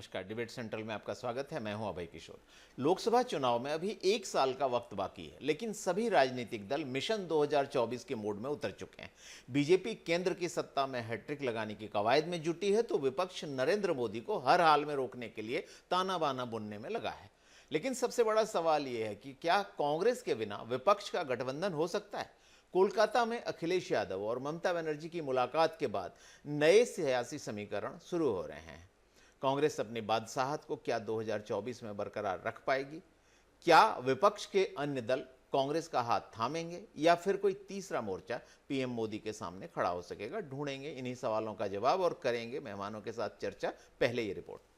नमस्कार। Debate central में आपका स्वागत है। मैं हूं अभय किशोर। लोकसभा चुनाव में अभी 1 साल का वक्त बाकी है, लेकिन सभी राजनीतिक दल मिशन 2024 के मोड में उतर चुके हैं। बीजेपी केंद्र की सत्ता में हैट्रिक लगाने की कवायद में जुटी है, तो विपक्ष नरेंद्र मोदी को हर हाल में रोकने के लिए ताना बाना बुनने में लगा है। लेकिन सबसे बड़ा सवाल यह है कि क्या कांग्रेस के बिना विपक्ष का गठबंधन हो सकता है? कोलकाता में अखिलेश यादव और ममता बनर्जी की मुलाकात के बाद नए सियासी समीकरण शुरू हो रहे हैं। कांग्रेस अपनी बादशाहत को क्या 2024 में बरकरार रख पाएगी? क्या विपक्ष के अन्य दल कांग्रेस का हाथ थामेंगे या फिर कोई तीसरा मोर्चा पीएम मोदी के सामने खड़ा हो सकेगा? ढूंढेंगे इन्हीं सवालों का जवाब और करेंगे मेहमानों के साथ चर्चा। पहले ये रिपोर्ट।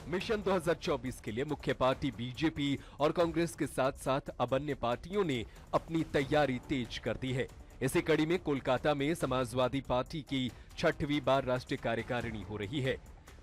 मिशन 2024 के लिए मुख्य पार्टी बीजेपी और कांग्रेस के साथ साथ अब अन्य पार्टियों ने अपनी तैयारी तेज कर दी है। इसी कड़ी में कोलकाता में समाजवादी पार्टी की 6वीं बार राष्ट्रीय कार्यकारिणी हो रही है।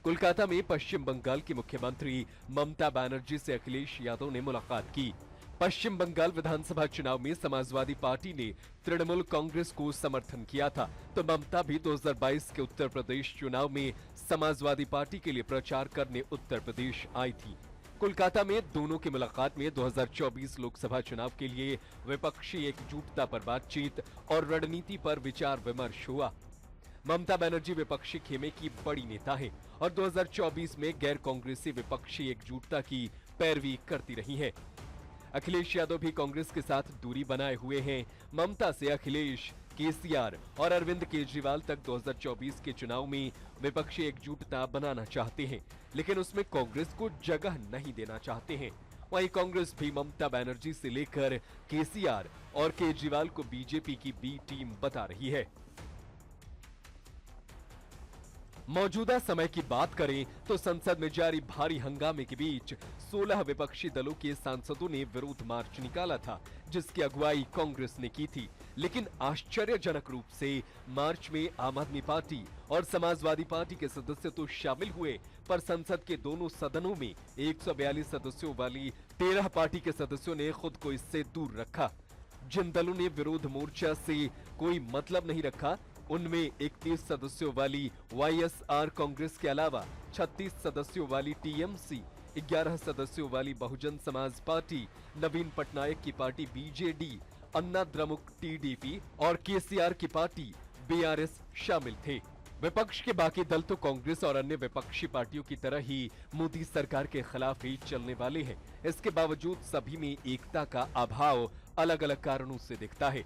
कोलकाता में पश्चिम बंगाल की मुख्यमंत्री ममता बनर्जी से अखिलेश यादव ने मुलाकात की। पश्चिम बंगाल विधानसभा चुनाव में समाजवादी पार्टी ने तृणमूल कांग्रेस को समर्थन किया था, तो ममता भी 2022 के उत्तर प्रदेश चुनाव में समाजवादी पार्टी के लिए प्रचार करने उत्तर प्रदेश आई थी। कोलकाता में दोनों की मुलाकात में 2024 लोकसभा चुनाव के लिए विपक्षी एकजुटता पर बातचीत और रणनीति पर विचार विमर्श हुआ। ममता बनर्जी विपक्षी खेमे की बड़ी नेता है और 2024 में गैर कांग्रेसी विपक्षी एकजुटता की पैरवी करती रही है। अखिलेश यादव भी कांग्रेस के साथ दूरी बनाए हुए हैं। ममता से अखिलेश, केसीआर और अरविंद केजरीवाल तक 2024 के चुनाव में विपक्षी एकजुटता बनाना चाहते हैं, लेकिन उसमें कांग्रेस को जगह नहीं देना चाहते हैं। वहीं कांग्रेस भी ममता बनर्जी से लेकर केसीआर और केजरीवाल को बीजेपी की बी टीम बता रही है। मौजूदा समय की बात करें तो संसद में जारी भारी हंगामे के बीच 16 विपक्षी दलों के सांसदों ने विरोध मार्च निकाला था, जिसकी अगुवाई कांग्रेस ने की थी। लेकिन आश्चर्यजनक रूप से मार्च में आम आदमी पार्टी और समाजवादी पार्टी के सदस्य तो शामिल हुए, पर संसद के दोनों सदनों में 142 सदस्यों वाली 13 पार्टी के सदस्यों ने खुद को इससे दूर रखा। जिन दलों ने विरोध मोर्चा से कोई मतलब नहीं रखा, उनमें 31 सदस्यों वाली वाईएसआर कांग्रेस के अलावा 36 सदस्यों वाली टीएमसी, 11 सदस्यों वाली बहुजन समाज पार्टी, नवीन पटनायक की पार्टी बीजेडी, अन्ना द्रमुक टीडीपी और केसीआर की पार्टी बीआरएस शामिल थे। विपक्ष के बाकी दल तो कांग्रेस और अन्य विपक्षी पार्टियों की तरह ही मोदी सरकार के खिलाफ ही चलने वाले हैं। इसके बावजूद सभी में एकता का अभाव अलग अलग कारणों से दिखता है।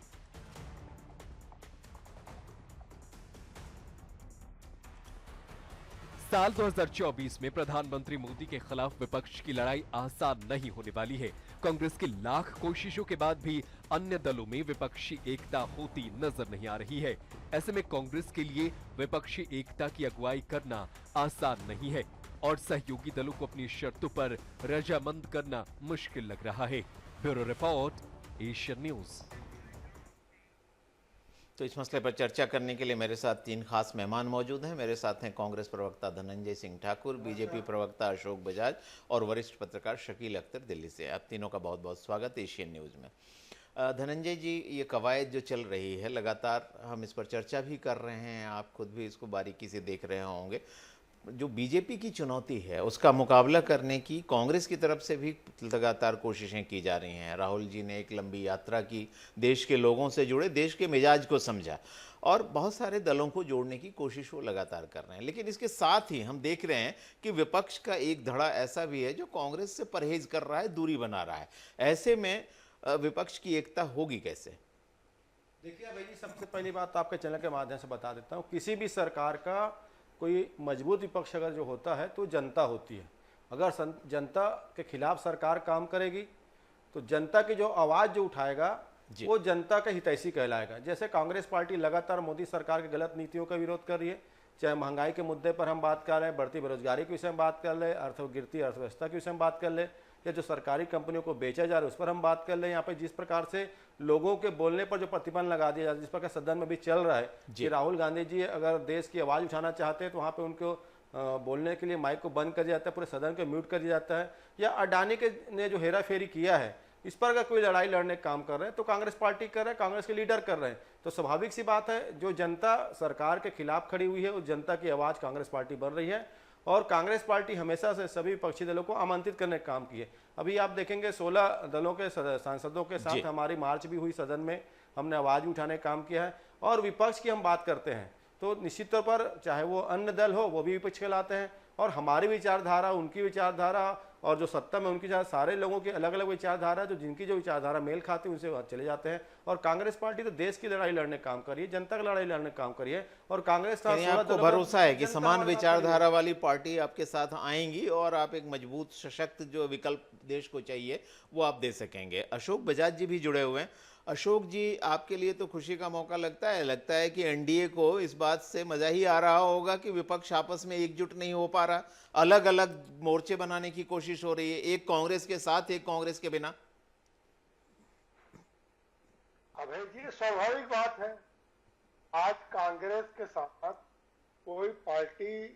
साल 2024 में प्रधानमंत्री मोदी के खिलाफ विपक्ष की लड़ाई आसान नहीं होने वाली है। कांग्रेस की लाख कोशिशों के बाद भी अन्य दलों में विपक्षी एकता होती नजर नहीं आ रही है। ऐसे में कांग्रेस के लिए विपक्षी एकता की अगुवाई करना आसान नहीं है और सहयोगी दलों को अपनी शर्तों पर रजामंद करना मुश्किल लग रहा है। Bureau report, Asian news. तो इस मसले पर चर्चा करने के लिए मेरे साथ 3 खास मेहमान मौजूद हैं। मेरे साथ हैं कांग्रेस प्रवक्ता धनंजय सिंह ठाकुर, बीजेपी प्रवक्ता अशोक बजाज और वरिष्ठ पत्रकार शकील अख्तर दिल्ली से। आप तीनों का बहुत बहुत स्वागत है एशियन न्यूज़ में। धनंजय जी, ये कवायद जो चल रही है, लगातार हम इस पर चर्चा भी कर रहे हैं, आप खुद भी इसको बारीकी से देख रहे होंगे। जो बीजेपी की चुनौती है उसका मुकाबला करने की कांग्रेस की तरफ से भी लगातार कोशिशें की जा रही हैं। राहुल जी ने एक लंबी यात्रा की, देश के लोगों से जुड़े, देश के मिजाज को समझा और बहुत सारे दलों को जोड़ने की कोशिश वो लगातार कर रहे हैं। लेकिन इसके साथ ही हम देख रहे हैं कि विपक्ष का एक धड़ा ऐसा भी है जो कांग्रेस से परहेज कर रहा है, दूरी बना रहा है। ऐसे में विपक्ष की एकता होगी कैसे? देखिए भाई जी, सबसे पहली बात आपके चैनल के माध्यम से बता देता हूँ, किसी भी सरकार का कोई मजबूत विपक्ष अगर जो होता है तो जनता होती है। अगर जनता के खिलाफ सरकार काम करेगी तो जनता की जो आवाज़ जो उठाएगा वो जनता का हितैषी कहलाएगा। जैसे कांग्रेस पार्टी लगातार मोदी सरकार की गलत नीतियों का विरोध कर रही है, चाहे महंगाई के मुद्दे पर हम बात कर रहे हैं, बढ़ती बेरोजगारी के विषय में बात कर ले, गिरती अर्थव्यवस्था के विषय में बात कर ले, या जो सरकारी कंपनियों को बेचा जा रहा है उस पर हम बात कर लें। यहाँ पे जिस प्रकार से लोगों के बोलने पर जो प्रतिबंध लगा दिया जाता है, जिस प्रकार सदन में भी चल रहा है कि राहुल गांधी जी अगर देश की आवाज़ उठाना चाहते हैं तो वहाँ पे उनको बोलने के लिए माइक को बंद कर दिया जाता है, पूरे सदन को म्यूट कर दिया जाता है। या अडानी के ने जो हेरा फेरी किया है इस पर अगर कोई लड़ाई लड़ने का काम कर रहे हैं तो कांग्रेस पार्टी कर रहे हैं, कांग्रेस के लीडर कर रहे हैं। तो स्वाभाविक सी बात है, जो जनता सरकार के खिलाफ खड़ी हुई है उस जनता की आवाज़ कांग्रेस पार्टी बन रही है। और कांग्रेस पार्टी हमेशा से सभी विपक्षी दलों को आमंत्रित करने का काम की है। अभी आप देखेंगे 16 दलों के सांसदों के साथ हमारी मार्च भी हुई सदन में, हमने आवाज़ भी उठाने का काम किया है। और विपक्ष की हम बात करते हैं तो निश्चित तौर पर चाहे वो अन्य दल हो वो भी विपक्ष कहलाते हैं, और हमारी विचारधारा, उनकी विचारधारा और जो सत्ता में उनकी सारे लोगों की अलग अलग विचारधारा, जो जिनकी जो विचारधारा मेल खाती है उनसे चले जाते हैं। और कांग्रेस पार्टी तो देश की लड़ाई लड़ने का काम कर रही है, जनता की लड़ाई लड़ने का काम कर रही है। और कांग्रेस का आपको भरोसा है कि समान विचारधारा वाली पार्टी आपके साथ आएंगी और आप एक मजबूत सशक्त जो विकल्प देश को चाहिए वो आप दे सकेंगे। अशोक बजाज जी भी जुड़े हुए हैं। अशोक जी, आपके लिए तो खुशी का मौका लगता है कि एनडीए को इस बात से मजा ही आ रहा होगा कि विपक्ष आपस में एकजुट नहीं हो पा रहा, अलग अलग मोर्चे बनाने की कोशिश हो रही है, एक कांग्रेस के साथ एक कांग्रेस के बिना। अभय जी, स्वाभाविक बात है, आज कांग्रेस के साथ कोई पार्टी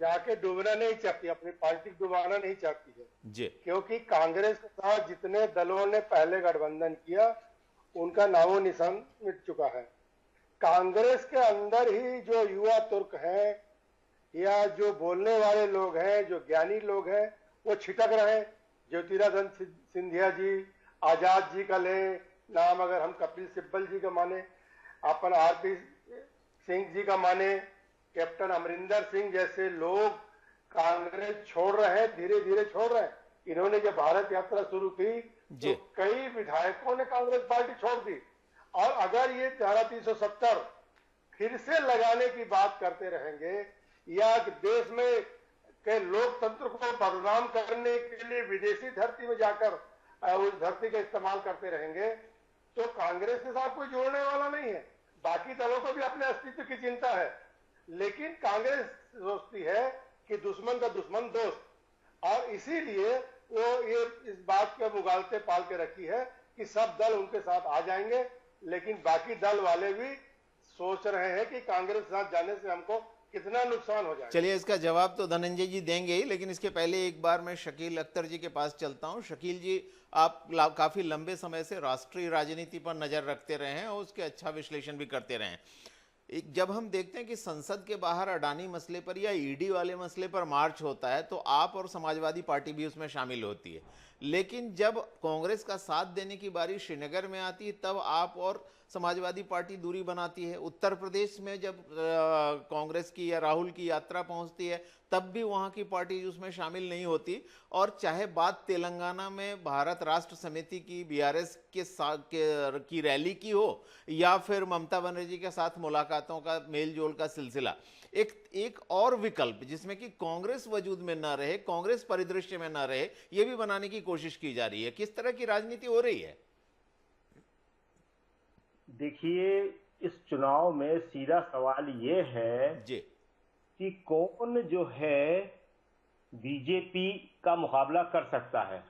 जाके डूबना नहीं चाहती, अपनी पार्टी डुबाना नहीं चाहती है जी, क्योंकि कांग्रेस के साथ जितने दलों ने पहले गठबंधन किया उनका नामो निशान मिट चुका है। कांग्रेस के अंदर ही जो युवा तुर्क हैं या जो बोलने वाले लोग हैं, जो ज्ञानी लोग हैं, वो छिटक रहे हैं। ज्योतिरादित्य सिंधिया जी, आजाद जी का ले नाम, अगर हम कपिल सिब्बल जी का माने, अपन आरपी सिंह जी का माने, कैप्टन अमरिंदर सिंह जैसे लोग कांग्रेस छोड़ रहे हैं, धीरे धीरे छोड़ रहे हैं। इन्होंने जब भारत यात्रा शुरू की तो कई विधायकों ने कांग्रेस पार्टी छोड़ दी। और अगर ये धारा 370 फिर से लगाने की बात करते रहेंगे या देश में के लोकतंत्र को बदनाम करने के लिए विदेशी धरती में जाकर उस धरती का इस्तेमाल करते रहेंगे तो कांग्रेस के साथ कोई जोड़ने वाला नहीं है। बाकी दलों को भी अपने अस्तित्व की चिंता है, लेकिन कांग्रेस सोचती है कि दुश्मन का दुश्मन दोस्त, और इसीलिए वो ये इस बात के मुगालते पाल के रखी है कि सब दल उनके साथ आ जाएंगे, लेकिन बाकी दल वाले भी सोच रहे हैं कि कांग्रेस के साथ जाने से हमको कितना नुकसान हो जाएगा। चलिए, इसका जवाब तो धनंजय जी देंगे ही, लेकिन इसके पहले एक बार मैं शकील अख्तर जी के पास चलता हूं। शकील जी, आप काफी लंबे समय से राष्ट्रीय राजनीति पर नजर रखते रहे हैं और उसके अच्छा विश्लेषण भी करते रहे हैं। जब हम देखते हैं कि संसद के बाहर अडानी मसले पर या ईडी वाले मसले पर मार्च होता है तो आप और समाजवादी पार्टी भी उसमें शामिल होती है, लेकिन जब कांग्रेस का साथ देने की बारी श्रीनगर में आती है तब आप और समाजवादी पार्टी दूरी बनाती है। उत्तर प्रदेश में जब कांग्रेस की या राहुल की यात्रा पहुंचती है तब भी वहां की पार्टी उसमें शामिल नहीं होती। और चाहे बात तेलंगाना में भारत राष्ट्र समिति की बीआरएस के साथ की रैली की हो या फिर ममता बनर्जी के साथ मुलाकातों का मेल जोल का सिलसिला, एक और विकल्प जिसमें कि कांग्रेस वजूद में ना रहे, कांग्रेस परिदृश्य में ना रहे, ये भी बनाने की कोशिश की जा रही है। किस तरह की राजनीति हो रही है? देखिए, इस चुनाव में सीधा सवाल ये है जी कि कौन जो है बीजेपी का मुकाबला कर सकता है,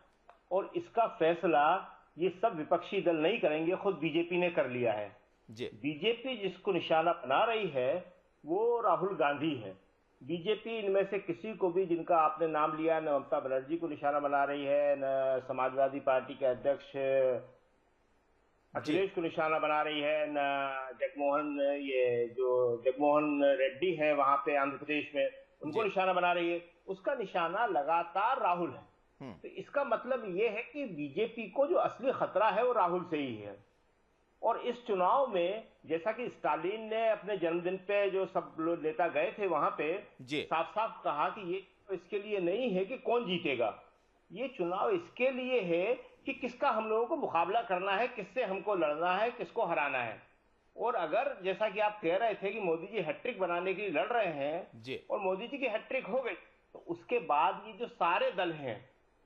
और इसका फैसला ये सब विपक्षी दल नहीं करेंगे, खुद बीजेपी ने कर लिया है। जी, बीजेपी जिसको निशाना बना रही है वो राहुल गांधी है। बीजेपी इनमें से किसी को भी, जिनका आपने नाम लिया, न ममता बनर्जी को निशाना बना रही है, न समाजवादी पार्टी के अध्यक्ष अखिलेश को निशाना बना रही है, न जगमोहन रेड्डी है वहां पे आंध्र प्रदेश में, उनको निशाना बना रही है। उसका निशाना लगातार राहुल है। तो इसका मतलब ये है कि बीजेपी को जो असली खतरा है वो राहुल से ही है। और इस चुनाव में जैसा कि स्टालिन ने अपने जन्मदिन पे जो सब लोग नेता गए थे वहां पे साफ साफ कहा कि ये इसके लिए नहीं है कि कौन जीतेगा, ये चुनाव इसके लिए है कि किसका हम लोगों को मुकाबला करना है, किससे हमको लड़ना है, किसको हराना है। और अगर जैसा कि आप कह रहे थे कि मोदी जी हैट्रिक बनाने के लिए लड़ रहे हैं और मोदी जी की हैट्रिक हो गई तो उसके बाद ये जो सारे दल हैं,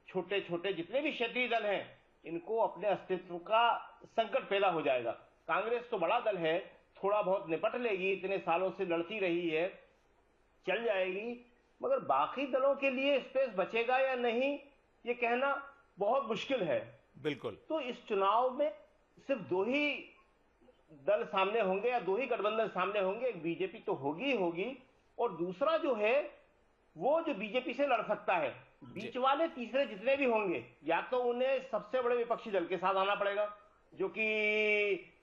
छोटे छोटे जितने भी क्षेत्रीय दल हैं, इनको अपने अस्तित्व का संकट पैदा हो जाएगा। कांग्रेस तो बड़ा दल है, थोड़ा बहुत निपट लेगी, इतने सालों से लड़ती रही है, चल जाएगी, मगर बाकी दलों के लिए स्पेस बचेगा या नहीं ये कहना बहुत मुश्किल है। बिल्कुल। तो इस चुनाव में सिर्फ दो ही दल सामने होंगे या दो ही गठबंधन सामने होंगे, एक बीजेपी तो होगी ही होगी, और दूसरा जो है वो जो बीजेपी से लड़ सकता है, बीच वाले तीसरे जितने भी होंगे, या तो उन्हें सबसे बड़े विपक्षी दल के साथ आना पड़ेगा जो कि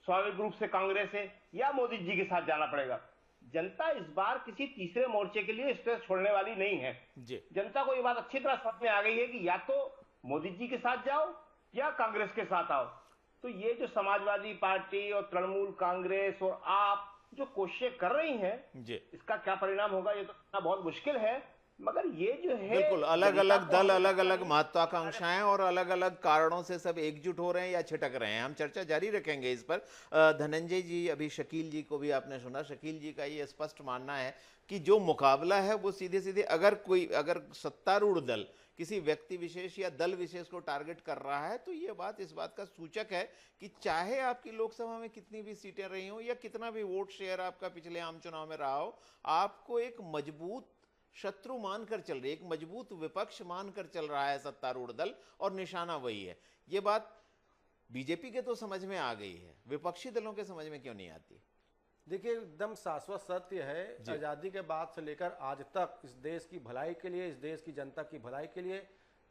स्वाभाविक रूप से कांग्रेस है, या मोदी जी के साथ जाना पड़ेगा। जनता इस बार किसी तीसरे मोर्चे के लिए स्टेज छोड़ने वाली नहीं है जी। जनता को ये बात अच्छी तरह समझ में आ गई है कि या तो मोदी जी के साथ जाओ या कांग्रेस के साथ आओ। तो ये जो समाजवादी पार्टी और तृणमूल कांग्रेस और आप जो कोशिशें कर रही हैं जी। इसका क्या परिणाम होगा ये तो कहना बहुत मुश्किल है, मगर ये जो है बिल्कुल, अलग अलग जनता को दल, अलग अलग महत्वाकांक्षाएं और अलग अलग कारणों से सब एकजुट हो रहे हैं या छिटक रहे हैं। हम चर्चा जारी रखेंगे इस पर। धनंजय जी, अभी शकील जी को भी आपने सुना, शकील जी का ये स्पष्ट मानना है कि जो मुकाबला है वो सीधे सीधे अगर सत्तारूढ़ दल किसी व्यक्ति विशेष या दल विशेष को टारगेट कर रहा है तो ये बात इस बात का सूचक है कि चाहे आपकी लोकसभा में कितनी भी सीटें रही हों या कितना भी वोट शेयर आपका पिछले आम चुनाव में रहा हो, आपको एक मजबूत शत्रु मानकर चल रही है, एक मजबूत विपक्ष मानकर चल रहा है सत्तारूढ़ दल, और निशाना वही है। ये बात बीजेपी के तो समझ में आ गई है, विपक्षी दलों के समझ में क्यों नहीं आती? देखिए, एकदम शाश्वत सत्य है, आज़ादी के बाद से लेकर आज तक इस देश की भलाई के लिए, इस देश की जनता की भलाई के लिए,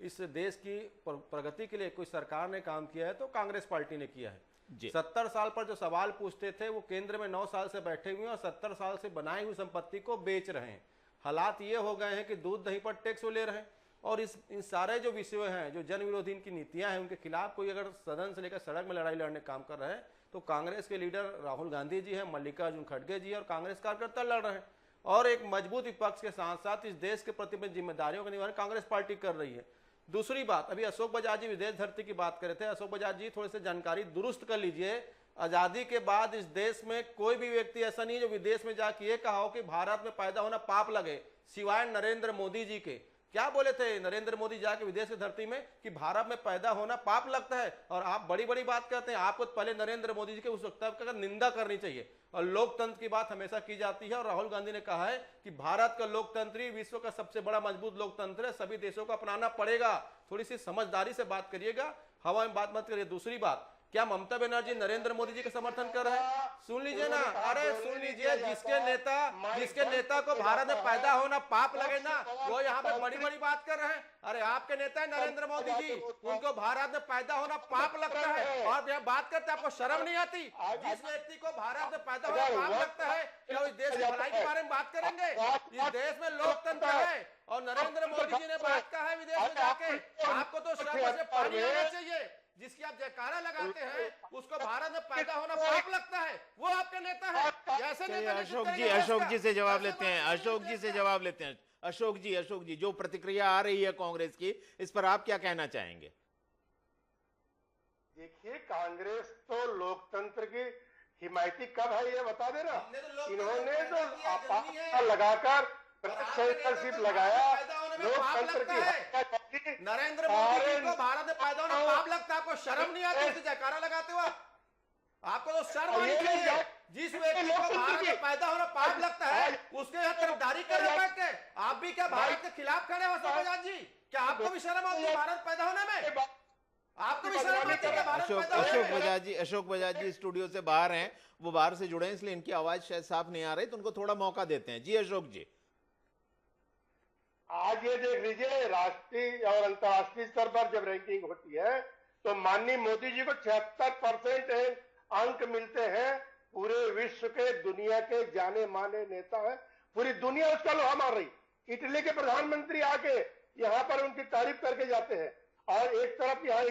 इस देश की प्रगति के लिए कोई सरकार ने काम किया है तो कांग्रेस पार्टी ने किया है। 70 साल पर जो सवाल पूछते थे वो केंद्र में 9 साल से बैठे हुए हैं और 70 साल से बनाई हुई संपत्ति को बेच रहे हैं। हालात ये हो गए हैं कि दूध दही पर टैक्स वो ले रहे हैं, और इन सारे जो विषय हैं, जो जन विरोधी इनकी नीतियां हैं, उनके खिलाफ कोई अगर सदन से लेकर सड़क में लड़ाई लड़ने काम कर रहे हैं तो कांग्रेस के लीडर राहुल गांधी जी हैं, मल्लिकार्जुन खड़गे जी और कांग्रेस कार्यकर्ता लड़ रहे हैं। और एक मजबूत विपक्ष के साथ साथ इस देश के प्रति जिम्मेदारियों का निवारण कांग्रेस पार्टी कर रही है। दूसरी बात, अभी अशोक बजाज जी विदेश धरती की बात कर रहे थे। अशोक बजाज जी, थोड़ी सी जानकारी दुरुस्त कर लीजिए। आज़ादी के बाद इस देश में कोई भी व्यक्ति ऐसा नहीं है जो विदेश में जाके ये कहा हो कि भारत में पैदा होना पाप लगे, सिवाय नरेंद्र मोदी जी के। क्या बोले थे नरेंद्र मोदी जाके विदेश की धरती में कि भारत में पैदा होना पाप लगता है, और आप बड़ी बड़ी बात करते हैं। आपको पहले नरेंद्र मोदी जी के उस वक्तव्य का निंदा करनी चाहिए। और लोकतंत्र की बात हमेशा की जाती है, और राहुल गांधी ने कहा है कि भारत का लोकतंत्र ही विश्व का सबसे बड़ा मजबूत लोकतंत्र है, सभी देशों को अपनाना पड़ेगा। थोड़ी सी समझदारी से बात करिएगा, हवा में बात मत करिए। दूसरी बात, क्या ममता बनर्जी नरेंद्र मोदी जी का समर्थन कर रहे हैं? सुन लीजिए ना, अरे सुन लीजिए, जिसके नेता को भारत में पैदा होना पाप लगे ना, वो यहाँ पे बड़ी बड़ी बात कर रहे हैं। अरे आपके नेता है नरेंद्र मोदी जी, उनको भारत में पैदा होना पाप लगता है, और यह बात करते आपको शर्म नहीं आती? जिस व्यक्ति को भारत में पैदा होना पाप लगता है, क्या इस देश की भलाई के बारे में बात करेंगे? इस देश में लोकतंत्र है, और नरेंद्र मोदी जी ने बात कहा है विदेश में जाके, आपको तो शर्म से पानी आना चाहिए। जिसकी आप जयकारा लगाते हैं उसको भारत में पैदा होना पाप लगता है, वो आपके नेता है। ऐसे नेता अशोक जी से जवाब लेते हैं। अशोक जी, जो प्रतिक्रिया आ रही है कांग्रेस की, इस पर आप क्या कहना चाहेंगे? देखिए, कांग्रेस तो लोकतंत्र की हिमायती कब है ये बता देना। इन्होंने तो लगाकर लगाया लोकतंत्र की। नरेंद्र मोदी जी को भारत में पैदा होना पाप लगता है, आपको शर्म नहीं आती? उसे जयकारा लगाते हो आपको तो शर्म आनी चाहिए। जिस व्यक्ति को भारत में पैदा होना पाप लगता है उसके यहाँ तरफदारी कर रहे बैठ के, आप भी क्या भारत के खिलाफ खड़े हो? अशोक बजाज जी, क्या आपको भी शर्म आती है भारत पैदा होने में? आपको भी शर्म आती है भारत पैदा होने में? अशोक बजाज जी स्टूडियो से बाहर हैं, वो बाहर से जुड़े हैं, इसलिए इनकी आवाज शायद साफ नहीं आ रही, तो उनको थोड़ा मौका देते हैं। जी अशोक जी, आज ये देख लीजिए, राष्ट्रीय और अंतर्राष्ट्रीय स्तर पर जब रैंकिंग होती है तो माननीय मोदी जी को 76% अंक मिलते हैं। पूरे विश्व के, दुनिया के जाने माने नेता है, पूरी दुनिया उसका लोहा मार रही। इटली के प्रधानमंत्री आके यहाँ पर उनकी तारीफ करके जाते हैं, और एक तरफ यहाँ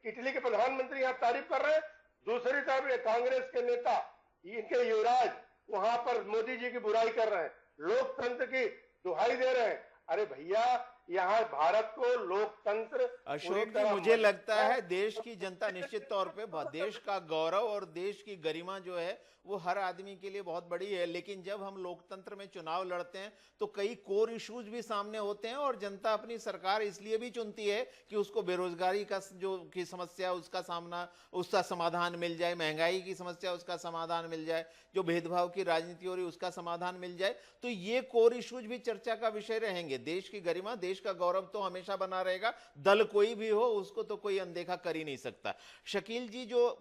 इटली के प्रधानमंत्री यहाँ तारीफ कर रहे हैं, दूसरी तरफ कांग्रेस के नेता, इनके युवराज वहां पर मोदी जी की बुराई कर रहे हैं, लोकतंत्र की दुहाई दे रहे हैं। अरे भैया, यहाँ भारत को लोकतंत्र। अशोक जी, मुझे लगता है देश की जनता निश्चित तौर पे देश का गौरव और देश की गरिमा जो है वो हर आदमी के लिए बहुत बड़ी है, लेकिन जब हम लोकतंत्र में चुनाव लड़ते हैं तो कई कोर इश्यूज भी सामने होते हैं, और जनता अपनी सरकार इसलिए भी चुनती है कि उसको बेरोजगारी का जो की समस्या उसका समाधान मिल जाए, महंगाई की समस्या उसका समाधान मिल जाए, जो भेदभाव की राजनीति हो रही उसका समाधान मिल जाए। तो ये कोर इश्यूज भी चर्चा का विषय रहेंगे। देश की गरिमा, देश देश का गौरव तो हमेशा बना रहेगा, दल कोई भी हो उसको तो कोई अनदेखा कर ही नहीं सकता। शकील जी, जो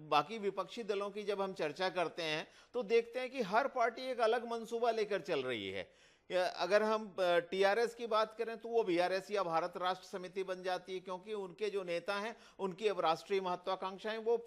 बाकी विपक्षी दलों की जब हम चर्चा करते हैं तो देखते हैं कि हर पार्टी एक अलग मंसूबा लेकर चल रही है। अगर हम टीआरएस की बात करें तो वो बीआरएस या भारत राष्ट्र समिति बन जाती है, क्योंकि उनके जो नेता हैं उनकी अब राष्ट्रीय महत्वाकांक्षाएं, वो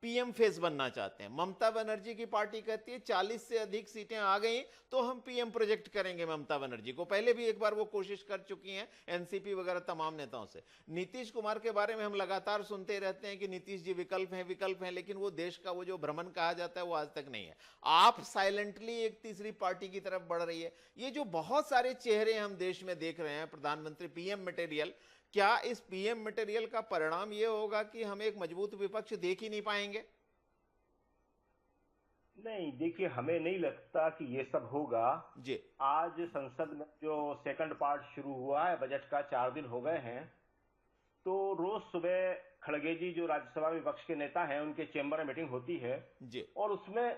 पीएम फेस बनना चाहते हैं। ममता बनर्जी की पार्टी कहती है 40 से अधिक सीटें आ गई तो हम पीएम प्रोजेक्ट करेंगे ममता बनर्जी को। पहले भी एक बार वो कोशिश कर चुकी हैं एनसीपी वगैरह तमाम नेताओं से। नीतीश कुमार के बारे में हम लगातार सुनते रहते हैं कि नीतीश जी विकल्प हैं, लेकिन वो देश का वो जो भ्रमण कहा जाता है वो आज तक नहीं है। आप साइलेंटली एक तीसरी पार्टी की तरफ बढ़ रही है। ये जो बहुत सारे चेहरे हम देश में देख रहे हैं, प्रधानमंत्री पीएम मटेरियल, क्या इस पीएम मटेरियल का परिणाम यह होगा कि हम एक मजबूत विपक्ष देख ही नहीं पाएंगे? नहीं, देखिए, हमें नहीं लगता कि ये सब होगा जी। आज संसद में जो सेकंड पार्ट शुरू हुआ है बजट का, 4 दिन हो गए हैं, तो रोज सुबह खड़गे जी जो राज्यसभा विपक्ष के नेता हैं उनके चेंबर में मीटिंग होती है जी। और उसमें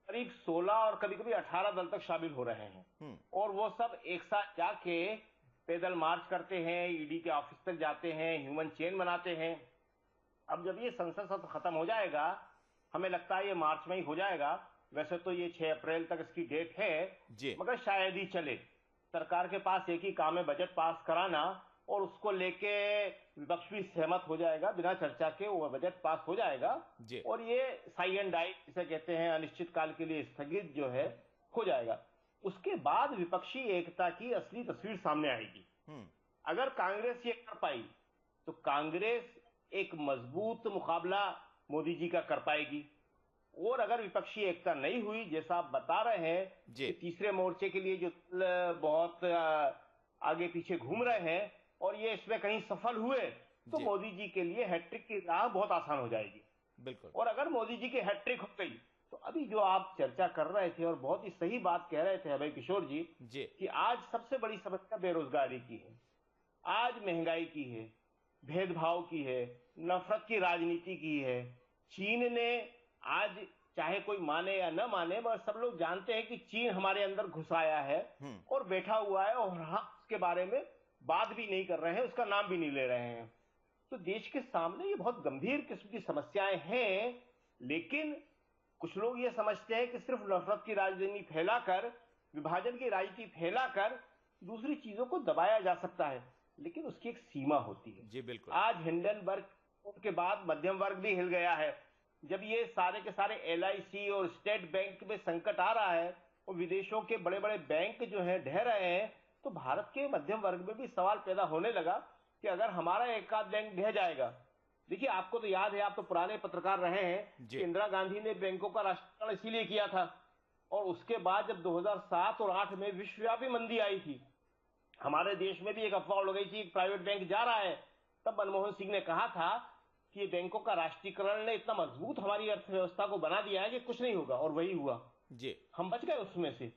करीब 16 और कभी कभी 18 दल तक शामिल हो रहे हैं और वो सब एक साथ जाके पैदल मार्च करते हैं, ईडी के ऑफिस तक जाते हैं, ह्यूमन चेन बनाते हैं। अब जब ये संसद सत्र खत्म हो जाएगा, हमें लगता है ये मार्च में ही हो जाएगा, वैसे तो ये 6 अप्रैल तक इसकी डेट है, मगर शायद ही चले। सरकार के पास एक ही काम है, बजट पास कराना, और उसको लेके विपक्ष भी सहमत हो जाएगा, बिना चर्चा के वो बजट पास हो जाएगा और ये साई एंड डाई जिसे कहते हैं, अनिश्चित काल के लिए स्थगित जो है हो जाएगा। उसके बाद विपक्षी एकता की असली तस्वीर सामने आएगी। अगर कांग्रेस ये कर पाई तो कांग्रेस एक मजबूत मुकाबला मोदी जी का कर पाएगी, और अगर विपक्षी एकता नहीं हुई, जैसा आप बता रहे हैं कि तीसरे मोर्चे के लिए जो बहुत आगे पीछे घूम रहे हैं और ये इसमें कहीं सफल हुए, तो मोदी जी के लिए हैट्रिक की राह बहुत आसान हो जाएगी। बिल्कुल। और अगर मोदी जी की हैट्रिक हो गई तो अभी जो आप चर्चा कर रहे थे और बहुत ही सही बात कह रहे थे अभय किशोर जी कि आज सबसे बड़ी समस्या बेरोजगारी की है, आज महंगाई की है, भेदभाव की है, नफरत की राजनीति की है। चीन ने आज, चाहे कोई माने या न माने, मगर सब लोग जानते हैं कि चीन हमारे अंदर घुस आया है और बैठा हुआ है, और हम उसके बारे में बात भी नहीं कर रहे हैं, उसका नाम भी नहीं ले रहे हैं। तो देश के सामने ये बहुत गंभीर किस्म की समस्याएं हैं, लेकिन कुछ लोग ये समझते हैं कि सिर्फ नफरत की राजनीति फैलाकर, विभाजन की राजनीति फैलाकर दूसरी चीजों को दबाया जा सकता है, लेकिन उसकी एक सीमा होती है। जी बिल्कुल। आज हिंडनबर्ग के बाद मध्यम वर्ग भी हिल गया है। जब ये सारे के सारे एलआईसी और स्टेट बैंक में संकट आ रहा है और विदेशों के बड़े बड़े बैंक जो है ढह रहे हैं, तो भारत के मध्यम वर्ग में भी सवाल पैदा होने लगा कि अगर हमारा एक आध बैंक ढह जाएगा। देखिए, आपको तो याद है, आप तो पुराने पत्रकार रहे हैं, कि इंदिरा गांधी ने बैंकों का राष्ट्रीयकरण इसीलिए किया था, और उसके बाद जब 2007 और 8 में विश्वव्यापी मंदी आई थी, हमारे देश में भी एक अफवाह उड़ गई थी एक प्राइवेट बैंक जा रहा है, तब मनमोहन सिंह ने कहा था कि ये बैंकों का राष्ट्रीयकरण ने इतना मजबूत हमारी अर्थव्यवस्था को बना दिया है कि कुछ नहीं होगा, और वही हुआ जी, हम बच गए उसमें से।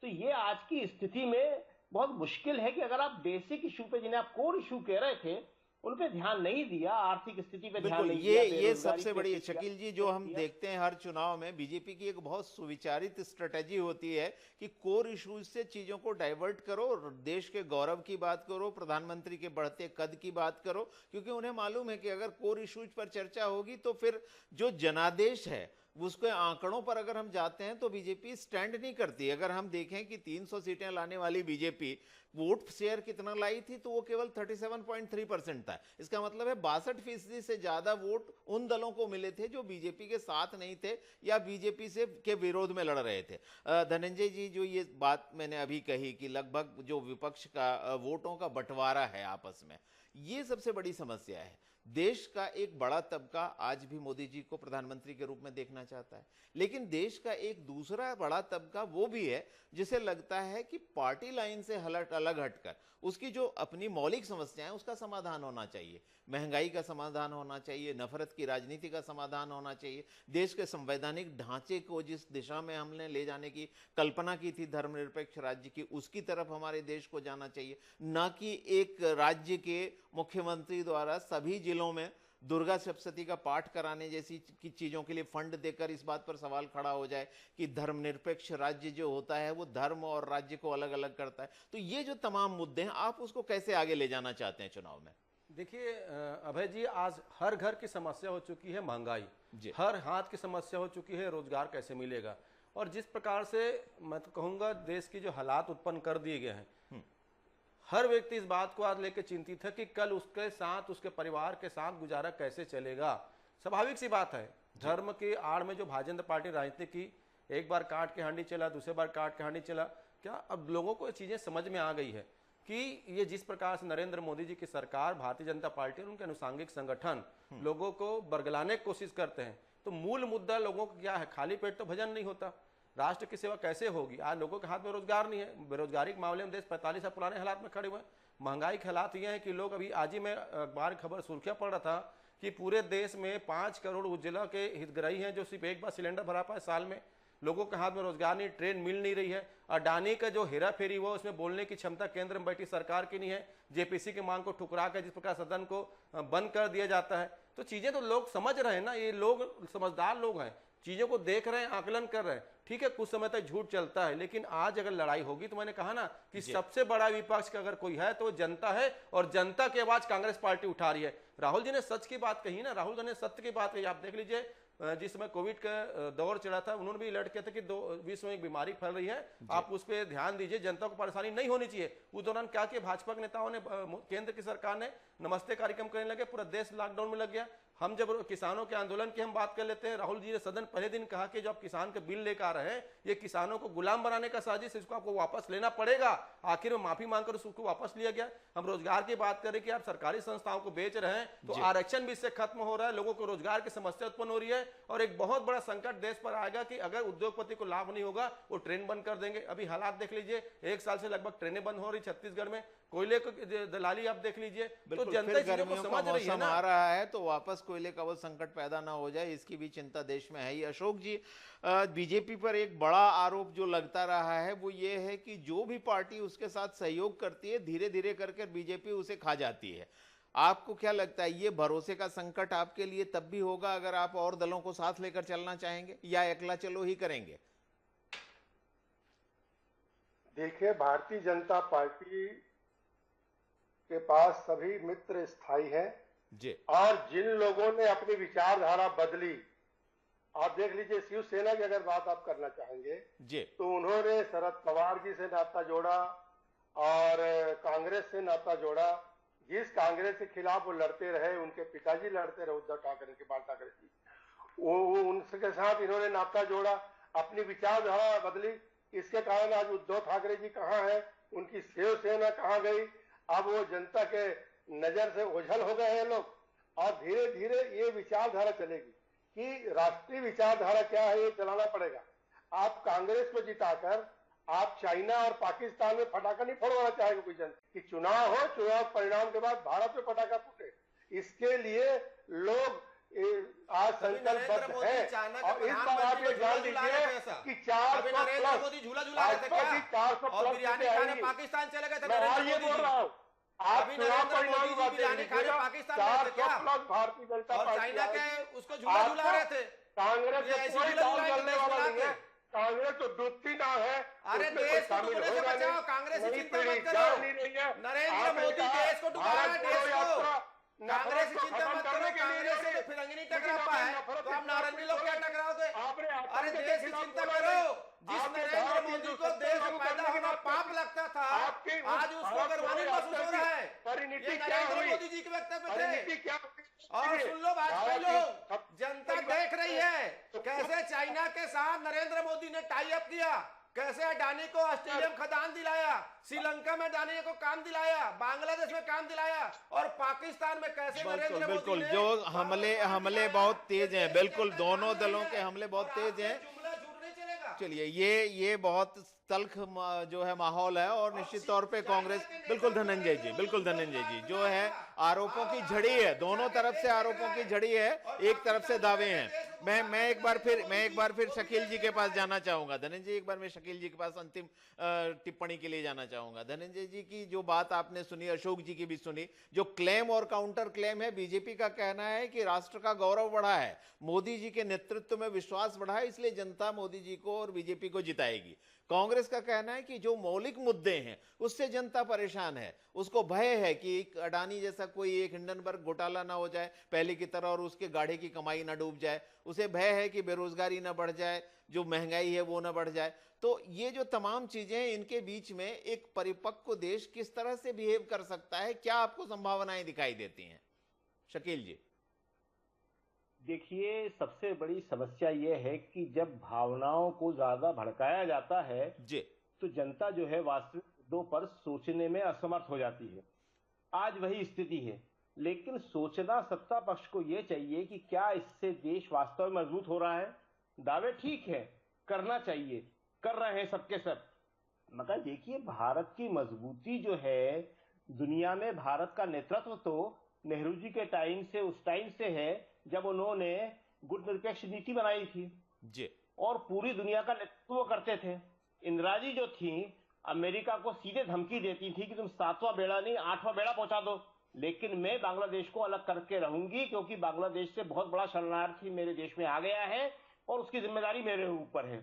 तो ये आज की स्थिति में बहुत मुश्किल है कि अगर आप बेसिक इशू पे, जिन्हें आप कोर इशू कह रहे थे, उन पे ध्यान नहीं दिया, आर्थिक स्थिति पे ध्यान नहीं दिया, ये सबसे बड़ी, शकील जी, जो हम देखते हैं हर चुनाव में बीजेपी की एक बहुत सुविचारित स्ट्रेटेजी होती है कि कोर इश्यूज से चीजों को डाइवर्ट करो, देश के गौरव की बात करो, प्रधानमंत्री के बढ़ते कद की बात करो, क्योंकि उन्हें मालूम है कि अगर कोर इश्यूज पर चर्चा होगी तो फिर जो जनादेश है उसके आंकड़ों पर अगर हम जाते हैं तो बीजेपी स्टैंड नहीं करती। अगर हम देखें कि 300 सीटें लाने वाली बीजेपी वोट शेयर कितना लाई थी, तो वो केवल 37.3% था। इसका मतलब है 62% से ज्यादा वोट उन दलों को मिले थे जो बीजेपी के साथ नहीं थे या बीजेपी से के विरोध में लड़ रहे थे। धनंजय जी, जो ये बात मैंने अभी कही कि लगभग जो विपक्ष का वोटों का बंटवारा है आपस में, ये सबसे बड़ी समस्या है। देश का एक बड़ा तबका आज भी मोदी जी को प्रधानमंत्री के रूप में देखना चाहता है, लेकिन देश का एक दूसरा बड़ा तबका वो भी है जिसे लगता है कि पार्टी लाइन से अलग हटकर उसकी जो अपनी मौलिक समस्याएं हैं उसका समाधान होना चाहिए। महंगाई का समाधान होना चाहिए, नफरत की राजनीति का समाधान होना चाहिए, देश के संवैधानिक ढांचे को जिस दिशा में हमने ले जाने की कल्पना की थी धर्मनिरपेक्ष राज्य की, उसकी तरफ हमारे देश को जाना चाहिए, न कि एक राज्य के मुख्यमंत्री द्वारा सभी जिलों में दुर्गा सप्तशती का पाठ कराने जैसी की चीजों के लिए फंड देकर इस बात पर सवाल खड़ा हो जाए कि धर्मनिरपेक्ष राज्य जो होता है वो धर्म और राज्य को अलग अलग करता है। तो ये जो तमाम मुद्दे हैं, आप उसको कैसे आगे ले जाना चाहते हैं चुनाव में? देखिए अभय जी, आज हर घर की समस्या हो चुकी है महंगाई, हर हाथ की समस्या हो चुकी है रोजगार कैसे मिलेगा, और जिस प्रकार से मैं तो कहूंगा देश की जो हालात उत्पन्न कर दिए गए हैं, हर व्यक्ति इस बात को आज लेकर चिंतित है कि कल उसके साथ, उसके परिवार के साथ गुजारा कैसे चलेगा। स्वाभाविक सी बात है, धर्म की आड़ में जो भारतीय जनता पार्टी राजनीति की, एक बार काट के हांडी चला, दूसरे बार काट के हांडी चला, क्या अब लोगों को ये चीजें समझ में आ गई है कि ये जिस प्रकार से नरेंद्र मोदी जी की सरकार, भारतीय जनता पार्टी और उनके अनुसांगिक संगठन लोगों को बरगलाने की कोशिश करते हैं, तो मूल मुद्दा लोगों को क्या है? खाली पेट तो भजन नहीं होता, राष्ट्र की सेवा कैसे होगी? आज लोगों के हाथ में रोजगार नहीं है, बेरोजगारी के मामले में देश 45 साल पुराने हालात में खड़े हुए हैं। महंगाई के हालात ये हैं कि लोग, अभी आज ही मैं अखबार खबर सुर्खियां पढ़ रहा था कि पूरे देश में 5 करोड़ उज्ज्वला के हितग्राही हैं जो सिर्फ एक बार सिलेंडर भरा पाए साल में। लोगों के हाथ में रोजगार नहीं, ट्रेन मिल नहीं रही है। अडानी का जो हेरा फेरी हुआ उसमें बोलने की क्षमता केंद्र में बैठी सरकार की नहीं है। जेपीसी की मांग को ठुकरा कर जिस प्रकार सदन को बंद कर दिया जाता है, तो चीजें तो लोग समझ रहे हैं ना, ये लोग समझदार लोग हैं, चीजों को देख रहे हैं, आकलन कर रहे हैं। ठीक है, कुछ समय तक झूठ चलता है, लेकिन आज अगर लड़ाई होगी तो मैंने कहा ना कि सबसे बड़ा विपक्ष का अगर कोई है तो जनता है, और जनता की आवाज कांग्रेस पार्टी उठा रही है। राहुल जी ने सच की बात कही ना, राहुल जी ने सत्य की बात कही। आप देख लीजिए, जिस समय कोविड का दौर चला था, उन्होंने भी अलर्ट किया था कि विश्व में एक बीमारी फैल रही है, आप उस पर ध्यान दीजिए, जनता को परेशानी नहीं होनी चाहिए। उस दौरान क्या किया भाजपा के नेताओं ने, केंद्र की सरकार ने नमस्ते कार्यक्रम करने लगे, पूरा देश लॉकडाउन में लग गया। हम जब किसानों के आंदोलन की हम बात कर लेते हैं, राहुल जी ने सदन पहले दिन कहा कि जो आप किसान का बिल लेकर आ रहे हैं, ये किसानों को गुलाम बनाने का साजिश, इसको आपको वापस लेना पड़ेगा। आखिर में माफी मांगकर उसको वापस लिया गया। हम रोजगार की बात करें कि आप सरकारी संस्थाओं को बेच रहे हैं, तो आरक्षण भी इससे खत्म हो रहा है, लोगों को रोजगार की समस्या उत्पन्न हो रही है, और एक बहुत बड़ा संकट देश पर आएगा कि अगर उद्योगपति को लाभ नहीं होगा वो ट्रेन बंद कर देंगे। अभी हालात देख लीजिए, 1 साल से लगभग ट्रेनें बंद हो रही छत्तीसगढ़ में, कोयले को दलाली आप देख लीजिए, तो जनता चीजों को समझ रही है ना। आ रहा है तो वापस कोयले का वो संकट पैदा ना हो जाए, इसकी भी चिंता देश में है ही। अशोक जी, बीजेपी पर एक बड़ा आरोप जो लगता रहा है वो ये है कि जो भी पार्टी उसके साथ सहयोग करती है, धीरे धीरे करके बीजेपी उसे खा जाती है। आपको क्या लगता है, ये भरोसे का संकट आपके लिए तब भी होगा अगर आप और दलों को साथ लेकर चलना चाहेंगे, या अकेला चलो ही करेंगे? देखिए, भारतीय जनता पार्टी के पास सभी मित्र स्थायी हैं जी, और जिन लोगों ने अपनी विचारधारा बदली, आप देख लीजिए, शिवसेना की अगर बात आप करना चाहेंगे जी, तो उन्होंने शरद पवार जी से नाता जोड़ा और कांग्रेस से नाता जोड़ा। जिस कांग्रेस के खिलाफ वो लड़ते रहे, उनके पिताजी लड़ते रहे, उद्धव ठाकरे के, बाल ठाकरे जी, वो उनके साथ इन्होंने नाता जोड़ा, अपनी विचारधारा बदली। इसके कारण आज उद्धव ठाकरे जी कहाँ है, उनकी शिवसेना कहाँ गई? अब वो जनता के नजर से ओझल हो गए हैं लोग, और धीरे धीरे ये विचारधारा चलेगी कि राष्ट्रीय विचारधारा क्या है, ये चलाना पड़ेगा। आप कांग्रेस को जिताकर आप चाइना और पाकिस्तान में पटाखा नहीं फोड़वाना चाहेंगे कोई जनता, कि चुनाव हो, चुनाव परिणाम के बाद भारत में पटाखा फूटे। इसके लिए लोग आज संकल्पबद्ध है, और इस बार आप ये जान लीजिए कि 400 प्लस झूला झूला रहे थे क्या? और बिरयानी खाने पाकिस्तान चले गए थे मैं ये बोल रहा हूँ, आप चुनाव परिणाम बिरयानी खाने पाकिस्तान गए थे क्या? 400 प्लस भारतीय जनता और पार्टी चाइना के उसको झूला झूला रहे थे। कांग्रेस में कोई दाव चलने वाला नहीं है, कांग्रेस तो डूबती ना है। अरे देश को डूबने से बचाओ, कांग्रेस की चिंता मत करो। नरेंद्र मोदी देश को डुबा रहा है, देश को। कांग्रेस की चिंता मत करो, कांग्रेस से फिरंगी नहीं टकरा पाए तो आप नारंगी लोग क्या टकराओगे? अरे देश की चिंता करो। जिस नरेंद्र मोदी को देश में पैदा होना पाप लगता था, आज उसको गर्वान्वित महसूस हो रहा है। ये नरेंद्र मोदी जी के वक्तव्य थे। और सुन लो भाजपा लोग, जनता देख रही है कैसे चाइना के साथ नरेंद्र मोदी ने टाई अप किया, कैसे अडानी को ऑस्ट्रेलिया खदान दिलाया, श्रीलंका में अडानी को काम दिलाया, बांग्लादेश में काम दिलाया, और पाकिस्तान में कैसे नरेंद्र मोदी बिल्कुल ने जो हमले बहुत तेज हैं, बिल्कुल दोनों दलों के हमले बहुत तेज हैं। जुमला झूठ नहीं चलेगा। चलिए, ये बहुत तल्ख जो है माहौल है, और निश्चित तौर पे कांग्रेस, बिल्कुल धनंजय जी, बिल्कुल धनंजय जी, जो है आरोपों की झड़ी है, दोनों तरफ से आरोपों की झड़ी है, एक तरफ से दावे हैं। मैं एक बार फिर शकील जी के पास जाना चाहूंगा। धनंजय, एक बार मैं शकील जी के पास अंतिम टिप्पणी के लिए जाना चाहूंगा। धनंजय जी की जो बात आपने सुनी, अशोक जी की भी सुनी, जो क्लेम और काउंटर क्लेम है, बीजेपी का कहना है कि राष्ट्र का गौरव बढ़ा है, मोदी जी के नेतृत्व में विश्वास बढ़ा है, इसलिए जनता मोदी जी को और बीजेपी को जिताएगी। कांग्रेस का कहना है कि जो मौलिक मुद्दे हैं उससे जनता परेशान है, उसको भय है कि एक अडानी जैसा कोई एक हिंडनबर्ग घोटाला ना हो जाए पहले की तरह और उसके गाढ़े की कमाई ना डूब जाए, उसे भय है कि बेरोजगारी ना बढ़ जाए, जो महंगाई है वो ना बढ़ जाए। तो ये जो तमाम चीजें हैं, इनके बीच में एक परिपक्व देश किस तरह से बिहेव कर सकता है, क्या आपको संभावनाएं दिखाई देती हैं शकील जी? देखिए, सबसे बड़ी समस्या यह है कि जब भावनाओं को ज्यादा भड़काया जाता है जी, तो जनता जो है वास्तविक मुद्दों पर सोचने में असमर्थ हो जाती है। आज वही स्थिति है, लेकिन सोचना सत्ता पक्ष को यह चाहिए कि क्या इससे देश वास्तव में मजबूत हो रहा है। दावे ठीक है, करना चाहिए, कर रहे हैं सबके सब, मगर देखिए भारत की मजबूती जो है दुनिया में, भारत का नेतृत्व तो नेहरू जी के टाइम से, उस टाइम से है जब उन्होंने गुटनिरपेक्ष नीति बनाई थी जी, और पूरी दुनिया का नेतृत्व करते थे। इंदिरा जी जो थी अमेरिका को सीधे धमकी देती थी कि तुम 7वां बेड़ा नहीं 8वां बेड़ा पहुंचा दो, लेकिन मैं बांग्लादेश को अलग करके रहूंगी क्योंकि बांग्लादेश से बहुत बड़ा शरणार्थी मेरे देश में आ गया है और उसकी जिम्मेदारी मेरे ऊपर है।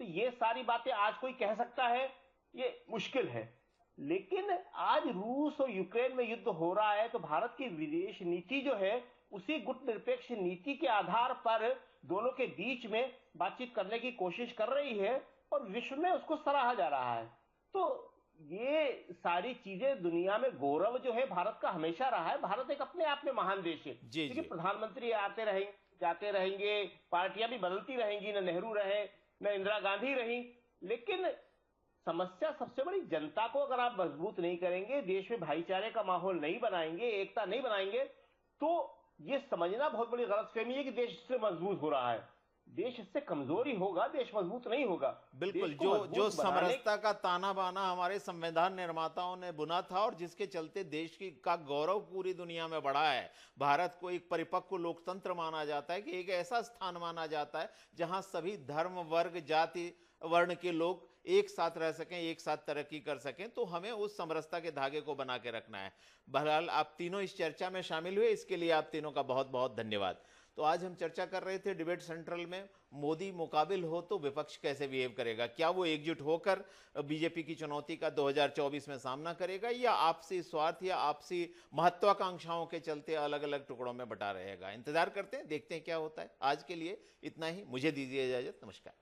तो ये सारी बातें आज कोई कह सकता है, ये मुश्किल है। लेकिन आज रूस और यूक्रेन में युद्ध हो रहा है तो भारत की विदेश नीति जो है उसी गुटनिरपेक्ष नीति के आधार पर दोनों के बीच में बातचीत करने की कोशिश कर रही है और विश्व में उसको सराहा जा रहा है। तो ये सारी चीजें, दुनिया में गौरव जो है भारत का हमेशा रहा है। भारत एक अपने आप में महान देश है। जी, देखिए जी। प्रधानमंत्री आते रहेंगे, जाते रहेंगे, पार्टियां भी बदलती रहेंगी, न नेहरू रहे न इंदिरा गांधी रही, लेकिन समस्या सबसे बड़ी जनता को अगर आप मजबूत नहीं करेंगे, देश में भाईचारे का माहौल नहीं बनाएंगे, एकता नहीं बनाएंगे, तो ये समझना बहुत बड़ी गलतफहमी है कि देश इससे मजबूत हो रहा है। देश इससे कमजोर ही होगा, देश मजबूत नहीं होगा। बिल्कुल, देश को जो मजबूत जो बनाने समरसता का ताना बाना हमारे संविधान निर्माताओं ने बुना था और जिसके चलते देश की का गौरव पूरी दुनिया में बढ़ा है। भारत को एक परिपक्व लोकतंत्र माना जाता है, कि एक ऐसा स्थान माना जाता है जहां सभी धर्म, वर्ग, जाति, वर्ण के लोग एक साथ रह सकें, एक साथ तरक्की कर सकें। तो हमें उस समरसता के धागे को बना के रखना है। बहरहाल आप तीनों इस चर्चा में शामिल हुए, इसके लिए आप तीनों का बहुत बहुत धन्यवाद। तो आज हम चर्चा कर रहे थे डिबेट सेंट्रल में, मोदी मुकाबिल हो तो विपक्ष कैसे बिहेव करेगा, क्या वो एकजुट होकर बीजेपी की चुनौती का 2024 में सामना करेगा, या आपसी स्वार्थ या आपसी महत्वाकांक्षाओं के चलते अलग अलग टुकड़ों में बटा रहेगा। इंतजार करते हैं, देखते हैं क्या होता है। आज के लिए इतना ही, मुझे दीजिए इजाजत, नमस्कार।